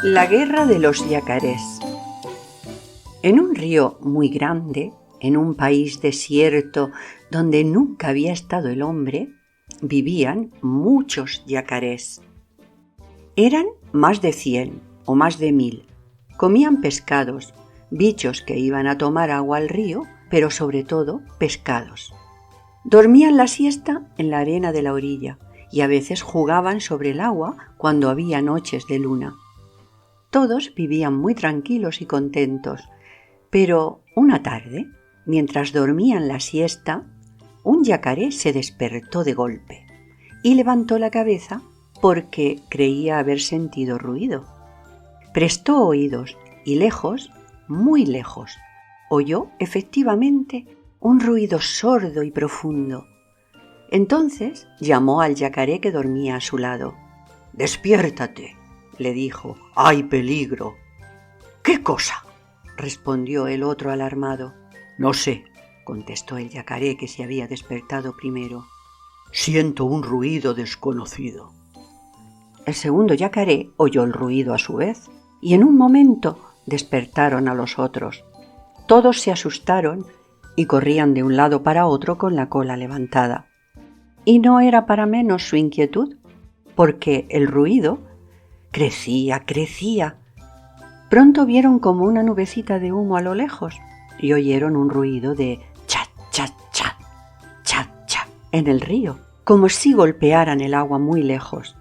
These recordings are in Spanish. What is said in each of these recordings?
La guerra de los yacarés. En un río muy grande, en un país desierto donde nunca había estado el hombre, vivían muchos yacarés. Eran más de 100 o más de 1000. Comían pescados, bichos que iban a tomar agua al río, pero sobre todo pescados. Dormían la siesta en la arena de la orilla y a veces jugaban sobre el agua cuando había noches de luna. Todos vivían muy tranquilos y contentos, pero una tarde, mientras dormían la siesta, un yacaré se despertó de golpe y levantó la cabeza porque creía haber sentido ruido. Prestó oídos y lejos, muy lejos, oyó efectivamente un ruido sordo y profundo. Entonces llamó al yacaré que dormía a su lado. «Despiértate», le dijo, «hay peligro». «¿Qué cosa?», respondió el otro alarmado. «No sé», contestó el yacaré que se había despertado primero. «Siento un ruido desconocido». El segundo yacaré oyó el ruido a su vez y en un momento despertaron a los otros. Todos se asustaron y corrían de un lado para otro con la cola levantada. Y no era para menos su inquietud, porque el ruido crecía. Pronto vieron como una nubecita de humo a lo lejos y oyeron un ruido de chat, chat, chat, chat, chat en el río, como si golpearan el agua muy lejos.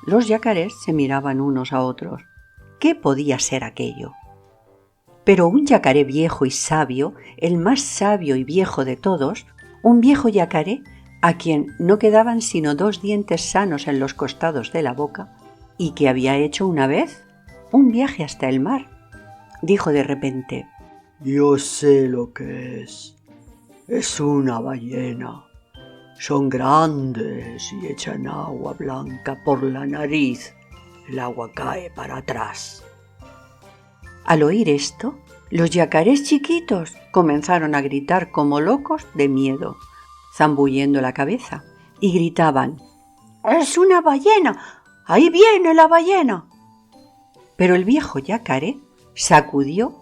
Los yacarés se miraban unos a otros. ¿Qué podía ser aquello? Pero un yacaré viejo y sabio, el más sabio y viejo de todos, un viejo yacaré a quien no quedaban sino 2 dientes sanos en los costados de la boca y que había hecho una vez un viaje hasta el mar, dijo de repente: «Yo sé lo que es una ballena. Son grandes y echan agua blanca por la nariz. El agua cae para atrás». Al oír esto, los yacarés chiquitos comenzaron a gritar como locos de miedo, zambullendo la cabeza, y gritaban: «¡Es una ballena! ¡Ahí viene la ballena!». Pero el viejo yacaré sacudió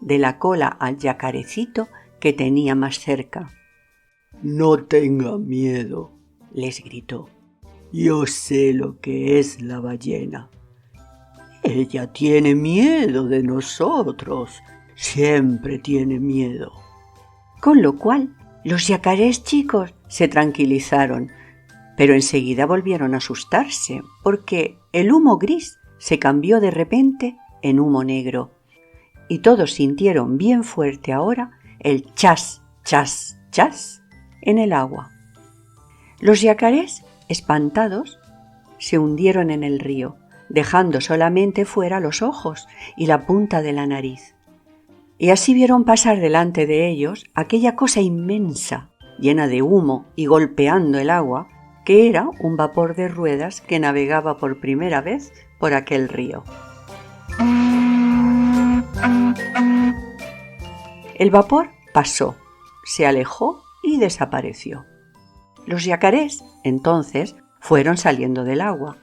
de la cola al yacarecito que tenía más cerca. «No tenga miedo», les gritó. «Yo sé lo que es la ballena. Ella tiene miedo de nosotros, siempre tiene miedo». Con lo cual, los yacarés chicos se tranquilizaron, pero enseguida volvieron a asustarse, porque el humo gris se cambió de repente en humo negro, y todos sintieron bien fuerte ahora el chas, chas, chas en el agua. Los yacarés, espantados, se hundieron en el río, dejando solamente fuera los ojos y la punta de la nariz. Y así vieron pasar delante de ellos aquella cosa inmensa, llena de humo y golpeando el agua, que era un vapor de ruedas que navegaba por primera vez por aquel río. El vapor pasó, se alejó y desapareció. Los yacarés, entonces, fueron saliendo del agua,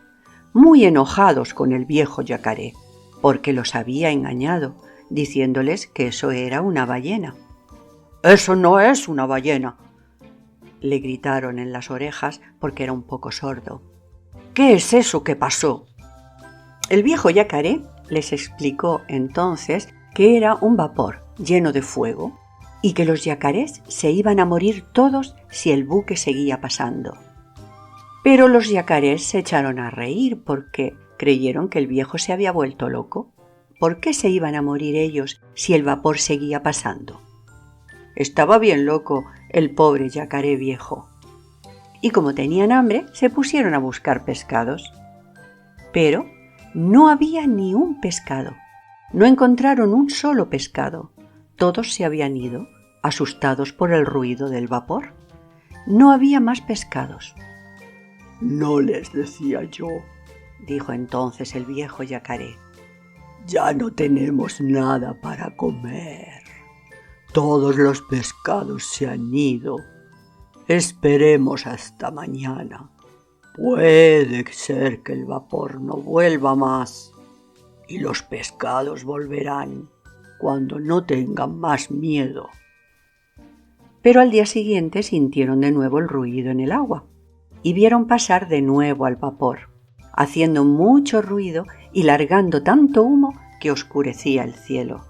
muy enojados con el viejo yacaré, porque los había engañado, diciéndoles que eso era una ballena. «¡Eso no es una ballena!», le gritaron en las orejas porque era un poco sordo. «¿Qué es eso que pasó?». El viejo yacaré les explicó entonces que era un vapor lleno de fuego y que los yacarés se iban a morir todos si el buque seguía pasando. Pero los yacarés se echaron a reír porque creyeron que el viejo se había vuelto loco. ¿Por qué se iban a morir ellos si el vapor seguía pasando? Estaba bien loco el pobre yacaré viejo. Y como tenían hambre, se pusieron a buscar pescados. Pero no había ni un pescado. No encontraron un solo pescado. Todos se habían ido, asustados por el ruido del vapor. No había más pescados. «No les decía yo», dijo entonces el viejo yacaré. «Ya no tenemos nada para comer. Todos los pescados se han ido. Esperemos hasta mañana. Puede ser que el vapor no vuelva más». y los pescados volverán cuando no tengan más miedo. Pero al día siguiente sintieron de nuevo el ruido en el agua y vieron pasar de nuevo al vapor, haciendo mucho ruido y largando tanto humo que oscurecía el cielo.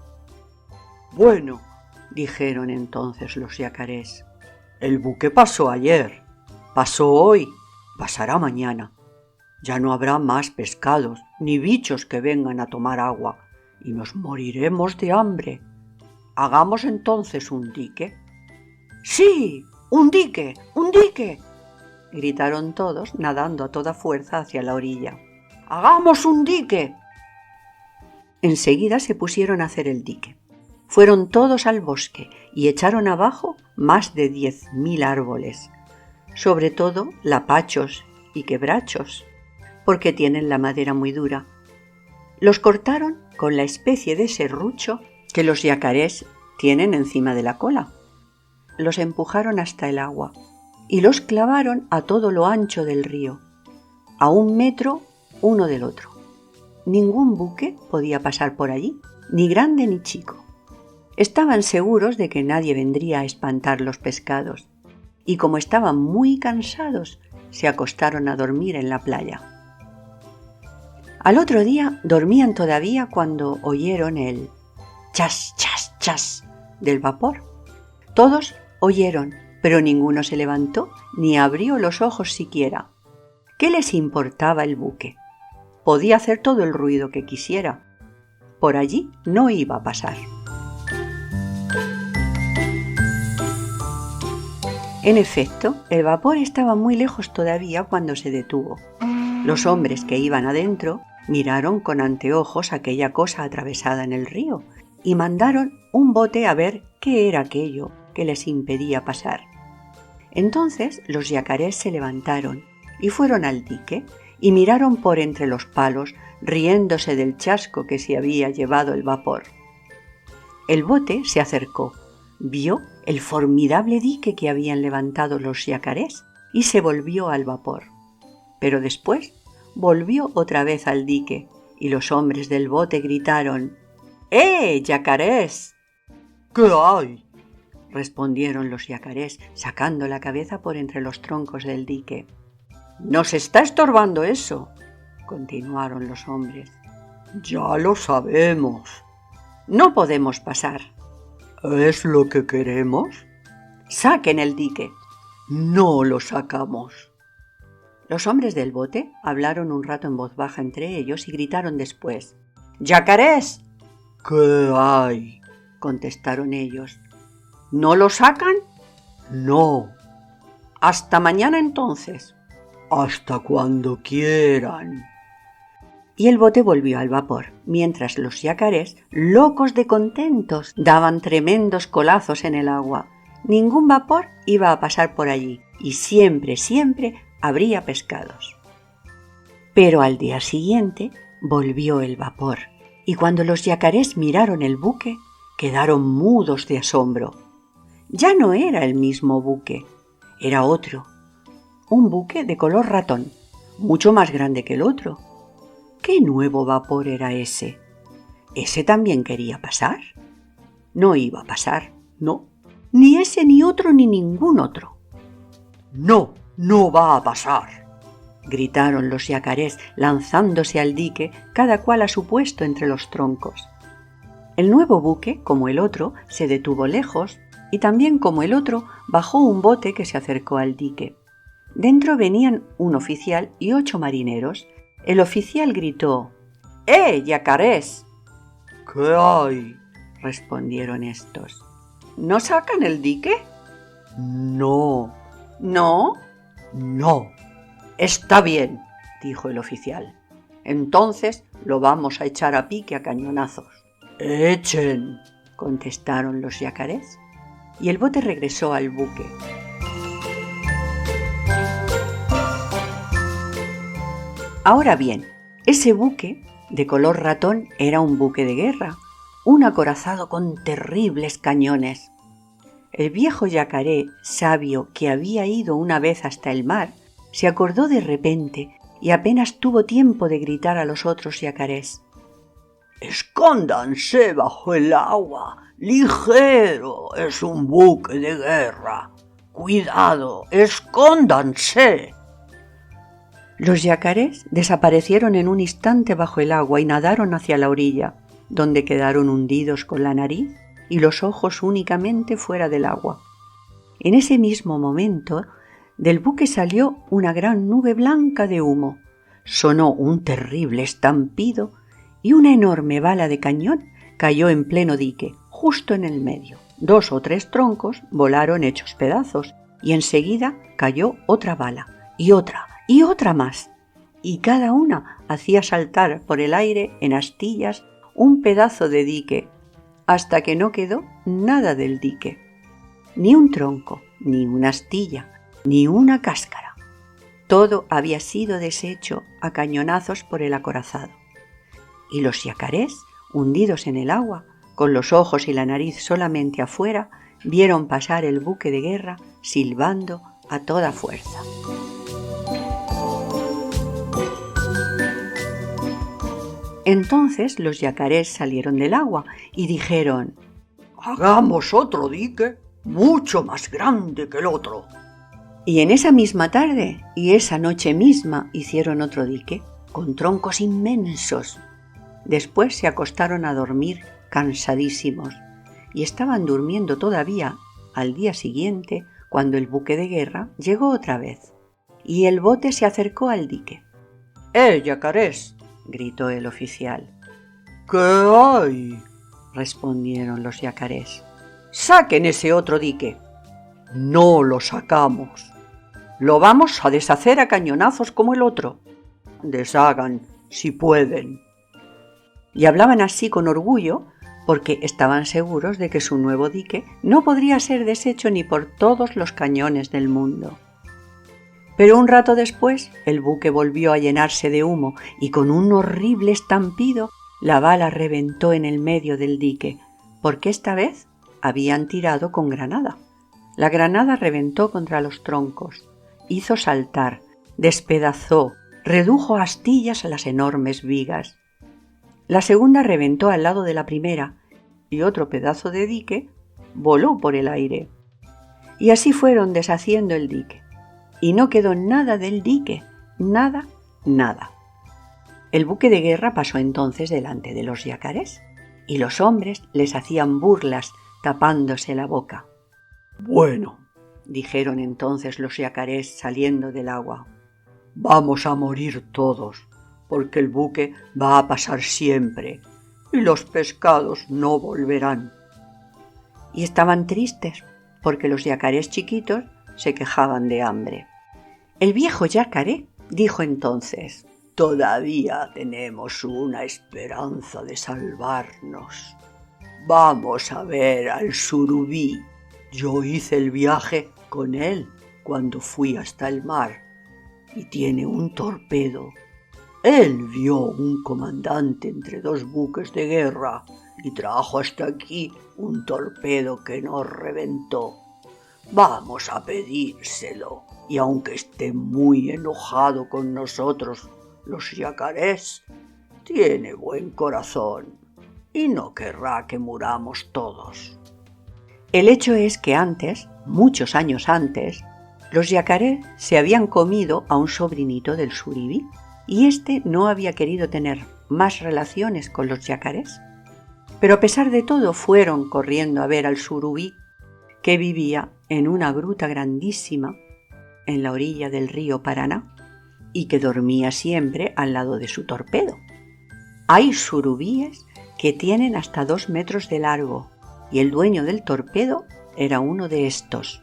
Bueno, dijeron entonces los yacarés, el buque pasó ayer, pasó hoy, pasará mañana. Ya no habrá más pescados ni bichos que vengan a tomar agua y nos moriremos de hambre. Hagamos entonces un dique. ¡Sí! ¡Un dique! ¡Un dique!, gritaron todos, nadando a toda fuerza hacia la orilla. ¡Hagamos un dique! Enseguida se pusieron a hacer el dique. Fueron todos al bosque y echaron abajo más de 10.000 árboles, sobre todo lapachos y quebrachos, porque tienen la madera muy dura. Los cortaron con la especie de serrucho que los yacarés tienen encima de la cola. Los empujaron hasta el agua y los clavaron a todo lo ancho del río, a 1 metro uno del otro. Ningún buque podía pasar por allí, ni grande ni chico. Estaban seguros de que nadie vendría a espantar los pescados, y como estaban muy cansados, se acostaron a dormir en la playa. Al otro día dormían todavía cuando oyeron el chas, chas, chas del vapor. Todos oyeron, pero ninguno se levantó ni abrió los ojos siquiera. ¿Qué les importaba el buque? Podía hacer todo el ruido que quisiera. Por allí no iba a pasar. En efecto, el vapor estaba muy lejos todavía cuando se detuvo. Los hombres que iban adentro miraron con anteojos aquella cosa atravesada en el río y mandaron un bote a ver qué era aquello que les impedía pasar. Entonces los yacarés se levantaron y fueron al dique y miraron por entre los palos, riéndose del chasco que se había llevado el vapor. El bote se acercó, vio el formidable dique que habían levantado los yacarés y se volvió al vapor. Pero después volvió otra vez al dique y los hombres del bote gritaron: ¡Eh, yacarés! ¿Qué hay?, respondieron los yacarés, sacando la cabeza por entre los troncos del dique. «Nos está estorbando eso», continuaron los hombres. «Ya lo sabemos». «No podemos pasar». «¿Es lo que queremos?» «Saquen el dique». «No lo sacamos». Los hombres del bote hablaron un rato en voz baja entre ellos y gritaron después: «¡Yacarés!». «¿Qué hay?», contestaron ellos. ¿No lo sacan? No. Hasta mañana entonces. Hasta cuando quieran. Y el bote volvió al vapor, mientras los yacarés, locos de contentos, daban tremendos colazos en el agua. Ningún vapor iba a pasar por allí y siempre, siempre habría pescados. Pero al día siguiente volvió el vapor y cuando los yacarés miraron el buque, quedaron mudos de asombro. Ya no era el mismo buque, era otro, un buque de color ratón, mucho más grande que el otro. ¿Qué nuevo vapor era ese? ¿Ese también quería pasar? No iba a pasar, no, ni ese ni otro ni ningún otro. No, no va a pasar, gritaron los yacarés lanzándose al dique, cada cual a su puesto entre los troncos. El nuevo buque, como el otro, se detuvo lejos y también como el otro bajó un bote que se acercó al dique. Dentro venían un oficial y 8 marineros. El oficial gritó: ¡Eh, yacarés! ¿Qué hay?, respondieron estos. ¿No sacan el dique? No. ¿No? No. Está bien, dijo el oficial. Entonces lo vamos a echar a pique a cañonazos. ¡Echen!, contestaron los yacarés. Y el bote regresó al buque. Ahora bien, ese buque de color ratón era un buque de guerra, un acorazado con terribles cañones. El viejo yacaré, sabio que había ido una vez hasta el mar, se acordó de repente y apenas tuvo tiempo de gritar a los otros yacarés: Escóndanse bajo el agua. Ligero, es un buque de guerra. Cuidado, escóndanse. Los yacarés desaparecieron en un instante bajo el agua y nadaron hacia la orilla, donde quedaron hundidos con la nariz y los ojos únicamente fuera del agua. En ese mismo momento, del buque salió una gran nube blanca de humo. Sonó un terrible estampido y una enorme bala de cañón cayó en pleno dique, justo en el medio. 2 o 3 troncos volaron hechos pedazos y enseguida cayó otra bala y otra más, y cada una hacía saltar por el aire en astillas un pedazo de dique, hasta que no quedó nada del dique. Ni un tronco, ni una astilla, ni una cáscara. Todo había sido deshecho a cañonazos por el acorazado. Y los yacarés, hundidos en el agua, con los ojos y la nariz solamente afuera, vieron pasar el buque de guerra silbando a toda fuerza. Entonces los yacarés salieron del agua y dijeron: «Hagamos otro dique mucho más grande que el otro». Y en esa misma tarde y esa noche misma hicieron otro dique, con troncos inmensos. Después se acostaron a dormir cansadísimos, y estaban durmiendo todavía al día siguiente cuando el buque de guerra llegó otra vez, y el bote se acercó al dique. Yacarés!, gritó el oficial. ¿Qué hay?, respondieron los yacarés. ¡Saquen ese otro dique! No lo sacamos. Lo vamos a deshacer a cañonazos como el otro. Deshagan, si pueden. Y hablaban así con orgullo porque estaban seguros de que su nuevo dique no podría ser deshecho ni por todos los cañones del mundo. Pero un rato después el buque volvió a llenarse de humo y con un horrible estampido la bala reventó en el medio del dique, porque esta vez habían tirado con granada. La granada reventó contra los troncos, hizo saltar, despedazó, redujo a astillas las enormes vigas. La segunda reventó al lado de la primera y otro pedazo de dique voló por el aire. Y así fueron deshaciendo el dique. Y no quedó nada del dique, nada. El buque de guerra pasó entonces delante de los yacarés y los hombres les hacían burlas tapándose la boca. «Bueno», dijeron entonces los yacarés saliendo del agua, «vamos a morir todos, porque el buque va a pasar siempre y los pescados no volverán». Y estaban tristes porque los yacarés chiquitos se quejaban de hambre. El viejo yacaré dijo entonces: «Todavía tenemos una esperanza de salvarnos. Vamos a ver al surubí. Yo hice el viaje con él cuando fui hasta el mar y tiene un torpedo. Él vio un comandante entre 2 buques de guerra y trajo hasta aquí un torpedo que nos reventó. Vamos a pedírselo, y aunque esté muy enojado con nosotros, los yacarés, tiene buen corazón y no querrá que muramos todos». El hecho es que antes, muchos años antes, los yacarés se habían comido a un sobrinito del surubí y éste no había querido tener más relaciones con los yacarés. Pero a pesar de todo fueron corriendo a ver al surubí, que vivía en una gruta grandísima en la orilla del río Paraná y que dormía siempre al lado de su torpedo. Hay surubíes que tienen hasta 2 metros de largo y el dueño del torpedo era uno de estos.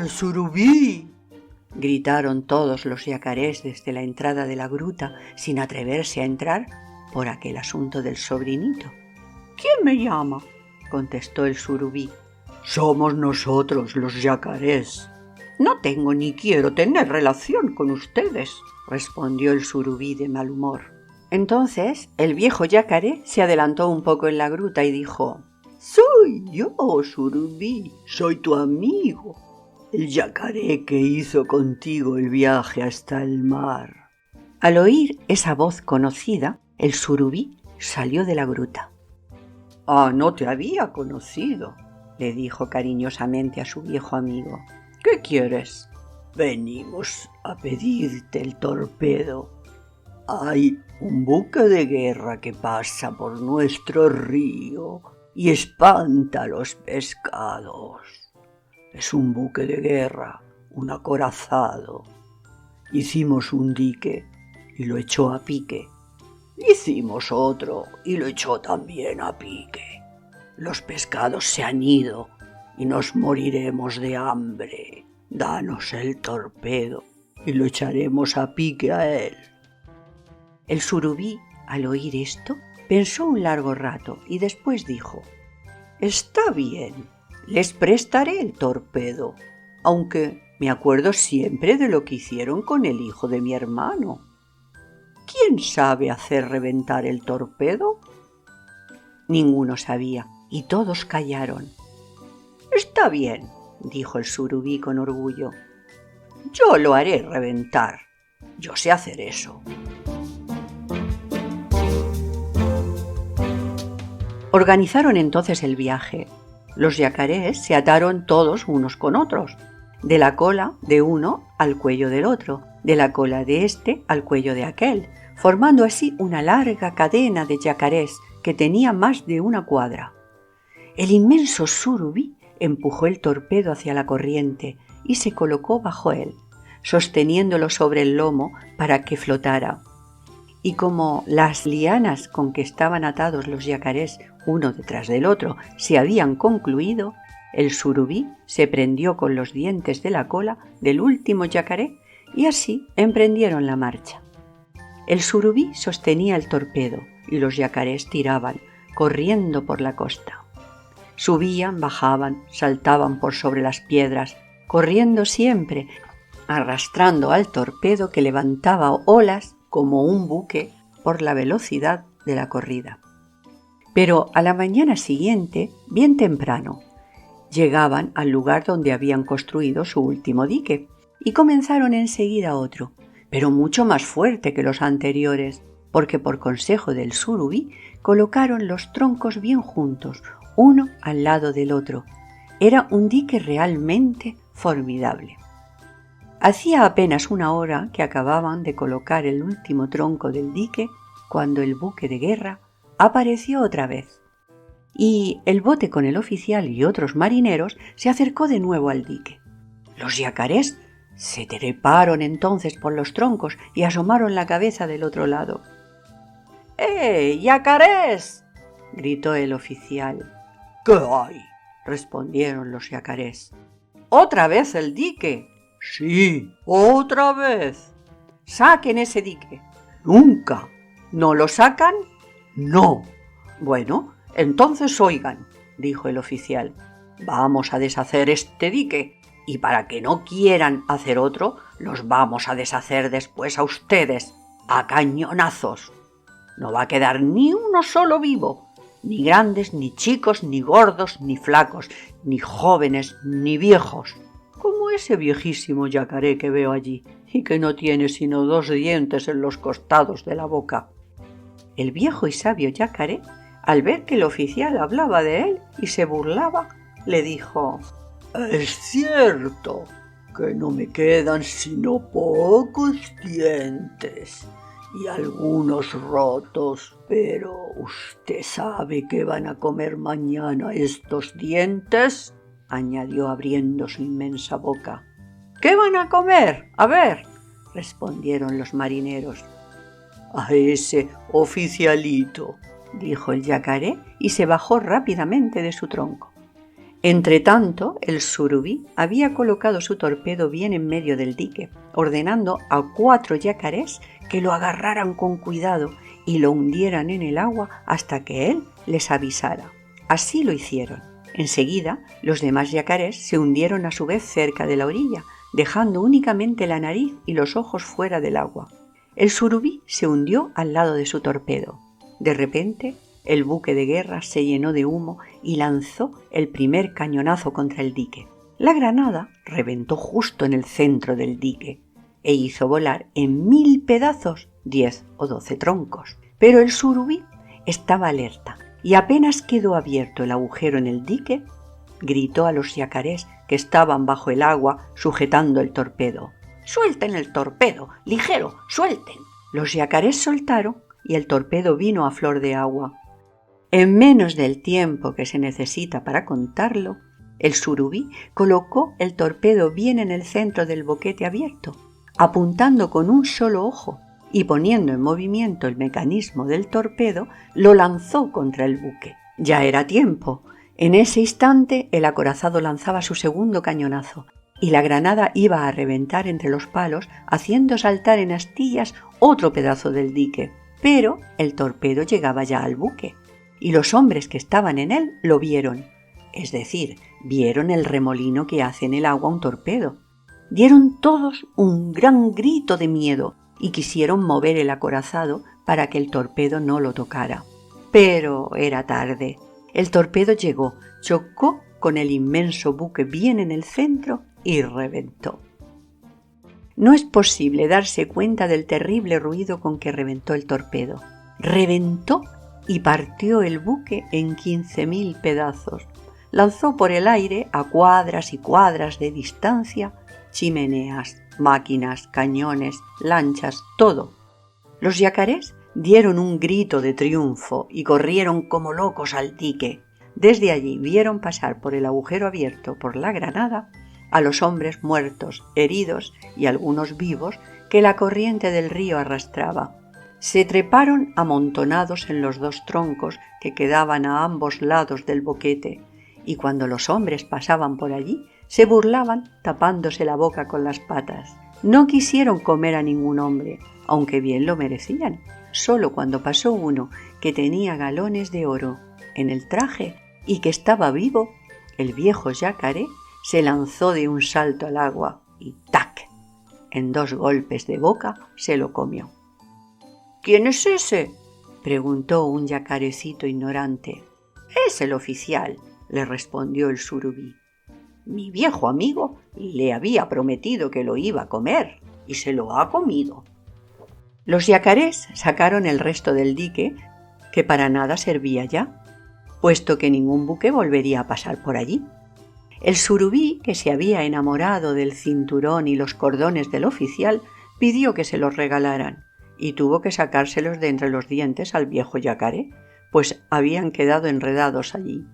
Surubí!, gritaron todos los yacarés desde la entrada de la gruta sin atreverse a entrar por aquel asunto del sobrinito. «¿Quién me llama?», contestó el surubí. «Somos nosotros los yacarés». «No tengo ni quiero tener relación con ustedes», respondió el surubí de mal humor. Entonces el viejo yacaré se adelantó un poco en la gruta y dijo: «Soy yo, surubí, soy tu amigo, el yacaré que hizo contigo el viaje hasta el mar». Al oír esa voz conocida, El surubí salió de la gruta. «Ah, no te había conocido», le dijo cariñosamente a su viejo amigo. «¿Qué quieres?» «Venimos a pedirte el torpedo. Hay un buque de guerra que pasa por nuestro río y espanta a los pescados. Es un buque de guerra, un acorazado. Hicimos un dique y lo echó a pique. Hicimos otro y lo echó también a pique. Los pescados se han ido y nos moriremos de hambre. Danos el torpedo y lo echaremos a pique a él». El surubí, al oír esto, pensó un largo rato y después dijo: «Está bien, les prestaré el torpedo, aunque me acuerdo siempre de lo que hicieron con el hijo de mi hermano. ¿Quién sabe hacer reventar el torpedo?». Ninguno sabía y todos callaron. «Está bien», dijo el surubí con orgullo. «Yo lo haré reventar. Yo sé hacer eso». Organizaron entonces el viaje. Los yacarés se ataron todos unos con otros, de la cola de uno al cuello del otro, de la cola de este al cuello de aquel, formando así una larga cadena de yacarés que tenía más de una cuadra. El inmenso surubí empujó el torpedo hacia la corriente y se colocó bajo él, sosteniéndolo sobre el lomo para que flotara. Y como las lianas con que estaban atados los yacarés uno detrás del otro se habían concluido, el surubí se prendió con los dientes de la cola del último yacaré y así emprendieron la marcha. El surubí sostenía el torpedo y los yacarés tiraban, corriendo por la costa. Subían, bajaban, saltaban por sobre las piedras, corriendo siempre, arrastrando al torpedo que levantaba olas como un buque por la velocidad de la corrida. Pero a la mañana siguiente, bien temprano, llegaban al lugar donde habían construido su último dique y comenzaron enseguida otro, pero mucho más fuerte que los anteriores, porque por consejo del surubí colocaron los troncos bien juntos, uno al lado del otro. Era un dique realmente formidable. Hacía apenas una hora que acababan de colocar el último tronco del dique cuando el buque de guerra apareció otra vez. Y el bote con el oficial y otros marineros se acercó de nuevo al dique. Los yacarés se treparon entonces por los troncos y asomaron la cabeza del otro lado. «¡Eh, yacarés!», gritó el oficial. «¿Qué hay?», respondieron los yacarés. «¿Otra vez el dique?». «Sí, otra vez». «Saquen ese dique». «Nunca». «¿No lo sacan?». «No». «Bueno, entonces oigan», dijo el oficial. «Vamos a deshacer este dique y para que no quieran hacer otro, los vamos a deshacer después a ustedes, a cañonazos. No va a quedar ni uno solo vivo, ni grandes, ni chicos, ni gordos, ni flacos, ni jóvenes, ni viejos, como ese viejísimo yacaré que veo allí y que no tiene sino 2 dientes en los costados de la boca». El viejo y sabio yacaré, al ver que el oficial hablaba de él y se burlaba, le dijo: «Es cierto que no me quedan sino pocos dientes y algunos rotos, pero ¿usted sabe qué van a comer mañana estos dientes?», añadió abriendo su inmensa boca. «¿Qué van a comer? A ver», respondieron los marineros. «A ese oficialito», dijo el yacaré y se bajó rápidamente de su tronco. Entretanto, el surubí había colocado su torpedo bien en medio del dique, ordenando a 4 yacarés que lo agarraran con cuidado y lo hundieran en el agua hasta que él les avisara. Así lo hicieron. Enseguida, los demás yacarés se hundieron a su vez cerca de la orilla, dejando únicamente la nariz y los ojos fuera del agua. El surubí se hundió al lado de su torpedo. De repente, el buque de guerra se llenó de humo y lanzó el primer cañonazo contra el dique. La granada reventó justo en el centro del dique e hizo volar en 1000 pedazos 10 o 12 troncos. Pero el surubí estaba alerta y apenas quedó abierto el agujero en el dique, gritó a los yacarés que estaban bajo el agua sujetando el torpedo. «¡Suelten el torpedo! ¡Ligero! ¡Suelten!». Los yacarés soltaron y el torpedo vino a flor de agua. En menos del tiempo que se necesita para contarlo, el surubí colocó el torpedo bien en el centro del boquete abierto, apuntando con un solo ojo y poniendo en movimiento el mecanismo del torpedo, lo lanzó contra el buque. Ya era tiempo. En ese instante el acorazado lanzaba su segundo cañonazo y la granada iba a reventar entre los palos, haciendo saltar en astillas otro pedazo del dique. Pero el torpedo llegaba ya al buque y los hombres que estaban en él lo vieron. Es decir, vieron el remolino que hace en el agua un torpedo. Dieron todos un gran grito de miedo y quisieron mover el acorazado para que el torpedo no lo tocara. Pero era tarde. El torpedo llegó, chocó con el inmenso buque bien en el centro y reventó. No es posible darse cuenta del terrible ruido con que reventó el torpedo. Reventó y partió el buque en 15.000 pedazos. Lanzó por el aire, a cuadras y cuadras de distancia, chimeneas, máquinas, cañones, lanchas, todo. Los yacarés dieron un grito de triunfo y corrieron como locos al dique. Desde allí vieron pasar por el agujero abierto por la granada a los hombres muertos, heridos y algunos vivos que la corriente del río arrastraba. Se treparon amontonados en los dos troncos que quedaban a ambos lados del boquete, y cuando los hombres pasaban por allí, se burlaban tapándose la boca con las patas. No quisieron comer a ningún hombre, aunque bien lo merecían. Solo cuando pasó uno que tenía galones de oro en el traje y que estaba vivo, el viejo yacaré se lanzó de un salto al agua y ¡tac! En 2 golpes de boca se lo comió. «¿Quién es ese?», preguntó un yacarecito ignorante. «Es el oficial», le respondió el surubí. «Mi viejo amigo le había prometido que lo iba a comer y se lo ha comido». Los yacarés sacaron el resto del dique, que para nada servía ya, puesto que ningún buque volvería a pasar por allí. El surubí, que se había enamorado del cinturón y los cordones del oficial, pidió que se los regalaran y tuvo que sacárselos de entre los dientes al viejo yacaré, pues habían quedado enredados allí.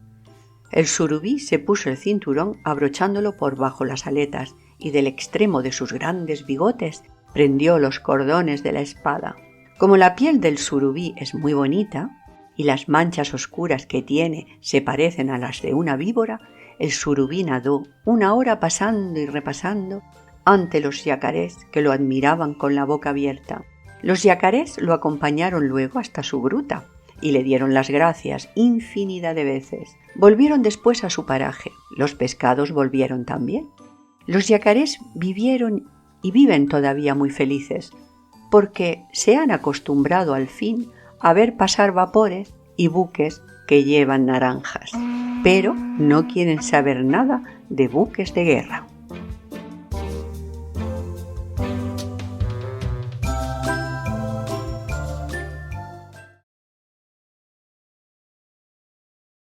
El surubí se puso el cinturón abrochándolo por bajo las aletas y del extremo de sus grandes bigotes prendió los cordones de la espada. Como la piel del surubí es muy bonita y las manchas oscuras que tiene se parecen a las de una víbora, el surubí nadó 1 hora pasando y repasando ante los yacarés que lo admiraban con la boca abierta. Los yacarés lo acompañaron luego hasta su gruta y le dieron las gracias infinidad de veces. Volvieron después a su paraje. Los pescados volvieron también. Los yacarés vivieron y viven todavía muy felices, porque se han acostumbrado al fin a ver pasar vapores y buques que llevan naranjas, pero no quieren saber nada de buques de guerra.